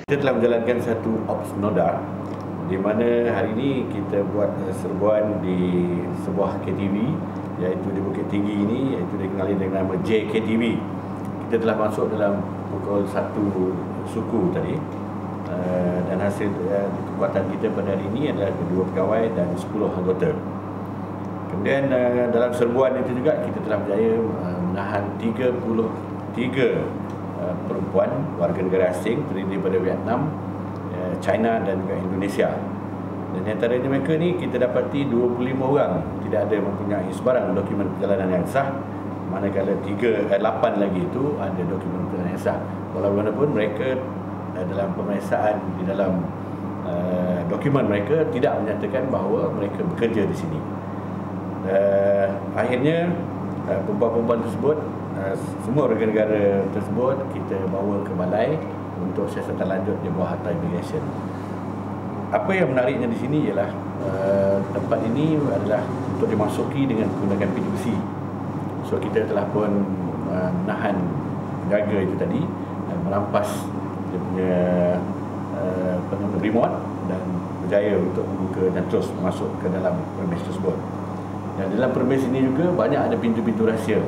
Kita telah menjalankan satu ops noda di mana hari ini kita buat serbuan di sebuah KTV iaitu di Bukit Tinggi ini, iaitu dikenali dengan nama JKTV. Kita telah masuk dalam pukul 1 suku tadi dan hasil kekuatan kita pada hari ini adalah 2 pegawai dan 10 anggota. Kemudian dalam serbuan itu juga kita telah berjaya menahan 33 perempuan warga negara asing terdiri daripada Vietnam, China dan juga Indonesia. Dan di antara mereka ni kita dapati 25 orang tidak ada mempunyai sebarang dokumen perjalanan yang sah, manakala 8 lagi itu ada dokumen perjalanan yang sah. Walaupun mereka dalam pemeriksaan di dalam dokumen mereka tidak menyatakan bahawa mereka bekerja di sini. Akhirnya perempuan-perempuan tersebut, semua warga negara tersebut kita bawa ke balai untuk siasatan lanjut di bawah Harta Imigresen. Apa yang menariknya di sini ialah tempat ini adalah untuk dimasuki dengan menggunakan pintu besi. So kita telah pun menahan penjaga itu tadi dan merampas dia punya remote dan berjaya untuk membuka dan terus masuk ke dalam premis tersebut. Dan dalam premis ini juga banyak ada pintu-pintu rahsia.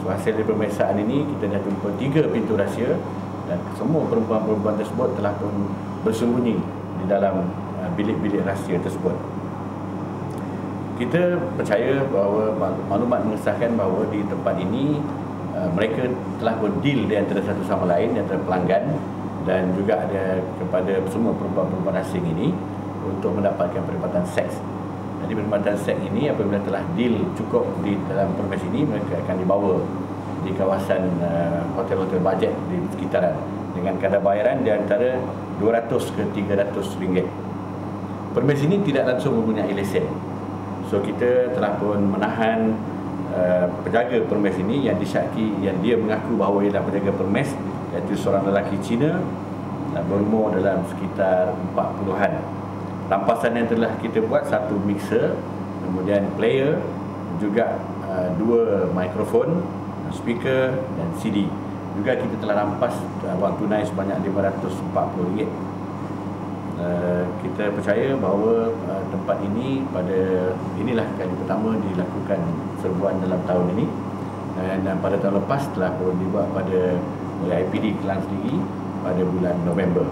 So, hasil dari pemeriksaan ini kita dah jumpa 3 pintu rahsia dan semua perempuan-perempuan tersebut telah pun bersembunyi di dalam bilik-bilik rahsia tersebut. Kita percaya bahawa maklumat mengesahkan bahawa di tempat ini mereka telah pun deal di antara satu sama lain, di antara pelanggan dan juga ada kepada semua perempuan-perempuan asing ini untuk mendapatkan perkhidmatan seks. Jadi perkhidmatan seks ini apabila telah deal cukup di dalam premis ini, mereka akan dibawa di kawasan hotel-hotel bajet di sekitaran dengan kadar bayaran di antara 200 ke 300 ringgit. Premis ini tidak langsung mempunyai lesen. So kita telah pun menahan penjaga premis ini yang disyaki, yang dia mengaku bahawa ia adalah penjaga premis, iaitu seorang lelaki Cina berumur dalam sekitar 40-an. Rampasan yang telah kita buat, 1 mixer, kemudian player, juga 2 mikrofon, speaker dan CD. Juga kita telah rampas wang tunai sebanyak RM540. Kita percaya bahawa tempat ini inilah kali pertama dilakukan serbuan dalam tahun ini, dan pada tahun lepas telah pun dibuat oleh IPD Kelang sendiri pada bulan November.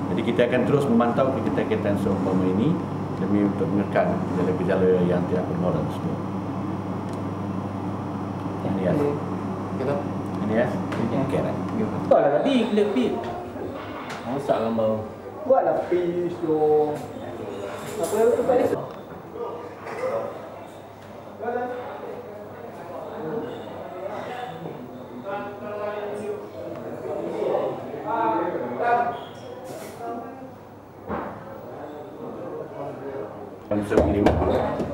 Jadi kita akan terus memantau kegiatan-kegiatan seumpama ini demi untuk mengekang gejala-gejala yang tidak bermoral tersebut. Ini ya. Ini ya. Okey dah. Buatlah tadi klip pit. Masak gambar. Buatlah pis tu. Apa tu tadi?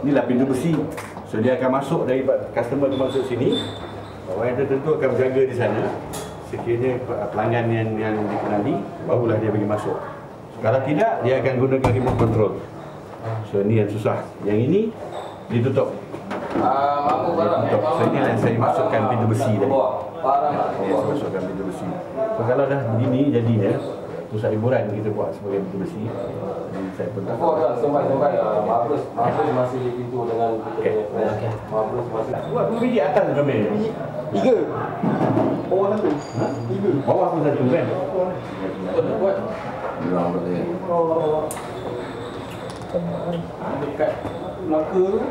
Inilah pintu besi. So dia akan masuk dari customer tu masuk sini. Orang yang tertentu akan berjaga di sana. Sekiranya pelanggan yang dikenali, barulah dia bagi masuk. Kalau tidak, dia akan gunakan remote control. So ini yang susah. Yang ini ditutup. Ditutup. So ini yang saya masukkan pintu besi tadi. Saya masukkan pintu besi. So kalau dah begini jadinya, pusat hiburan kita buat sebagai pintu besi. Jadi saya pun tak Mabus masih di pintu dengan kita. Mabus masih. Buat 2 biji atas ramai. 3. Bawah 1. 3. Bawah pun 1 kan? Buat. Dekat Melaka tu.